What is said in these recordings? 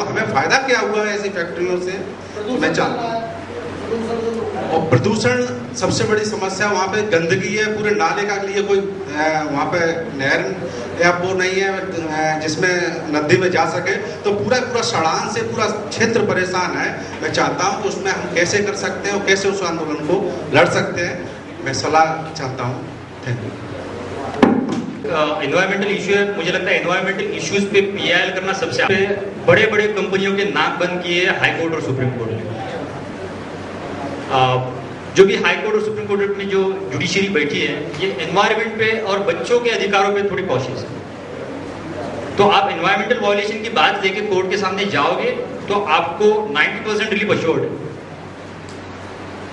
तो हमें फायदा क्या हुआ है ऐसी फैक्ट्रियों से, मैं जानता हूँ। और प्रदूषण सबसे बड़ी समस्या, वहाँ पे गंदगी है, पूरे नाले का लिए कोई वहाँ पे नहर या वो नहीं है जिसमें नदी में जा सके, तो पूरा सड़ान से पूरा क्षेत्र परेशान है। मैं चाहता हूँ उसमें हम कैसे कर सकते हैं और कैसे उस आंदोलन को लड़ सकते हैं, मैं सलाह चाहता हूँ। Thank you. एनवायरमेंटल इशू है, मुझे लगता है एनवायरमेंटल इश्यूज पे पीआईएल करना सबसे बड़े बड़े कंपनियों के नाक बंद किए हाई कोर्ट और सुप्रीम कोर्ट ने। जो भी हाई कोर्ट और सुप्रीम कोर्ट में जो जुडिशरी बैठी है, ये एनवायरमेंट पे और बच्चों के अधिकारों पे थोड़ी कॉशियस है। तो आप एनवायरमेंटल वायलेशन की बात लेके कोर्ट के सामने जाओगे तो आपको 90% रिलीफ अश्योर्ड है।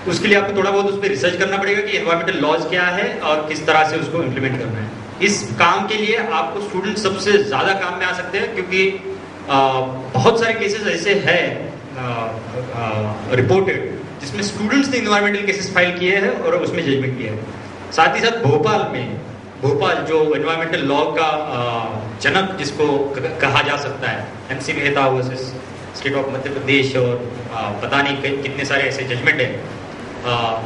उसके लिए आपको थोड़ा बहुत उस पर रिसर्च करना पड़ेगा कि एनवायरमेंटल लॉज क्या है और किस तरह से उसको इम्प्लीमेंट करना है। इस काम के लिए आपको स्टूडेंट सबसे ज्यादा काम में आ सकते हैं, क्योंकि बहुत सारे केसेस ऐसे हैं रिपोर्टेड जिसमें स्टूडेंट्स ने एनवायरमेंटल केसेस फाइल किए हैं और उसमें जजमेंट किया है। साथ ही साथ भोपाल जो एनवायरमेंटल लॉ का जनक जिसको कहा जा सकता है, MC Mehta versus state of Madhya Pradesh, और पता नहीं कितने सारे ऐसे जजमेंट हैं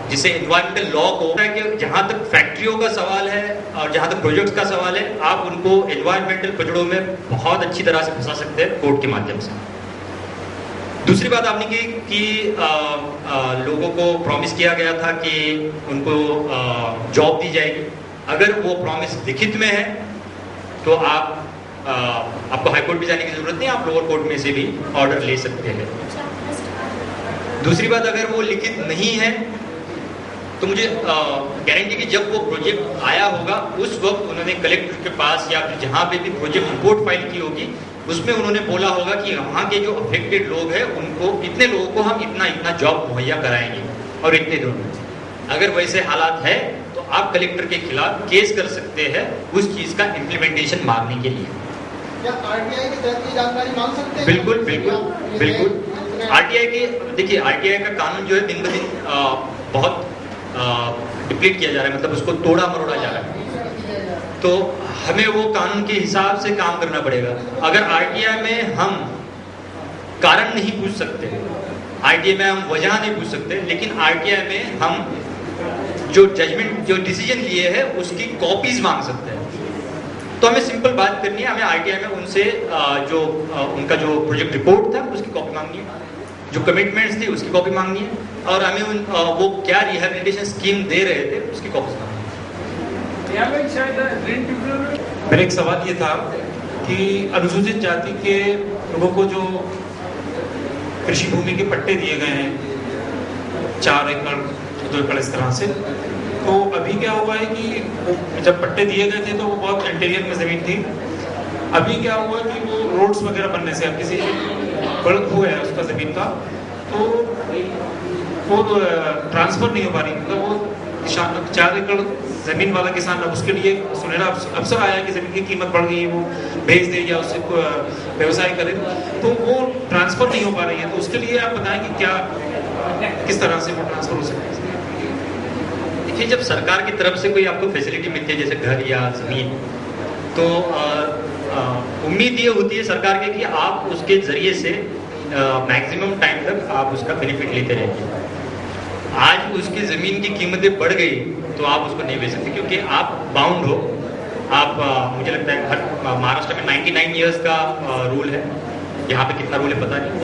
जिससे एनवायरमेंटल लॉ को है कि जहां तक फैक्ट्रियों का सवाल है और जहां तक प्रोजेक्ट्स का सवाल है, आप उनको एनवायरमेंटल पजड़ों में बहुत अच्छी तरह से फंसा सकते हैं कोर्ट के माध्यम से। दूसरी बात आपने की कि लोगों को प्रॉमिस किया गया था कि उनको जॉब दी जाएगी। अगर वो प्रॉमिस लिखित में है तो आपको हाई कोर्ट भी जाने की जरूरत नहीं, आप लोअर कोर्ट में से भी ऑर्डर ले सकते हैं। दूसरी बात, अगर वो लिखित नहीं है तो मुझे गारंटी कि जब वो प्रोजेक्ट आया होगा उस वक्त उन्होंने कलेक्टर के पास या फिर जहाँ पे भी प्रोजेक्ट रिपोर्ट फाइल की होगी उसमें उन्होंने बोला होगा कि वहाँ के जो अफेक्टेड लोग हैं उनको इतने लोगों को हम इतना जॉब मुहैया कराएंगे और इतने दिनों में। अगर वैसे हालात है तो आप कलेक्टर के खिलाफ केस कर सकते हैं उस चीज का इम्प्लीमेंटेशन मांगने के लिए। क्या आरटीआई के तहत की जानकारी मांग सकते हैं? बिल्कुल। आरटीआई के, देखिए आरटीआई का कानून जो है दिन ब दिन बहुत डिप्लीट किया जा रहा है, मतलब उसको तोड़ा मरोड़ा जा रहा है। तो हमें वो कानून के हिसाब से काम करना पड़ेगा। अगर आरटीआई में हम कारण नहीं पूछ सकते, आरटीआई में हम वजह नहीं पूछ सकते, लेकिन आरटीआई में हम जो जजमेंट जो डिसीजन लिए है उसकी कॉपीज मांग सकते हैं। तो हमें सिंपल बात करनी है, हमें आरटीआई में उनसे उनका जो प्रोजेक्ट रिपोर्ट था उसकी कॉपी मांगनी है, जो कमिटमेंट्स थी उसकी कॉपी मांगनी है, और हमें वो क्या रिहैबिलिटेशन स्कीम दे रहे थे उसकी कॉपी मांगनी है। मेरा एक सवाल ये था कि अनुसूचित जाति के लोगों को जो कृषि भूमि के पट्टे दिए गए हैं 4 एकड़ 2 एकड़ इस तरह से, तो अभी क्या हुआ है कि जब पट्टे दिए गए थे तो वो बहुत इंटीरियर में ज़मीन थी। अभी क्या हुआ कि वो रोड्स वगैरह बनने से अब किसी बढ़त हुआ है उसका ज़मीन का, तो वो ट्रांसफ़र नहीं हो पा रही। मतलब वो 4 एकड़ ज़मीन वाला किसान, अब उसके लिए सुनहरा अवसर आया कि ज़मीन की कीमत बढ़ गई है, वो बेच दे या उससे व्यवसाय करे, तो वो ट्रांसफ़र नहीं हो पा रही है। तो उसके लिए आप बताएं कि क्या किस तरह से वो ट्रांसफ़र हो सकता है? देखिए, जब सरकार की तरफ से कोई आपको फैसिलिटी मिलती है जैसे घर या ज़मीन, तो उम्मीद ये होती है सरकार के कि आप उसके ज़रिए से मैक्सिमम टाइम तक आप उसका बेनिफिट लेते रहेंगे। आज उसकी ज़मीन की कीमतें बढ़ गई तो आप उसको नहीं बेच सकते, क्योंकि आप बाउंड हो। आप मुझे लगता है हर महाराष्ट्र में 99 ईयर्स का रूल है, यहाँ पे कितना रूल है पता नहीं।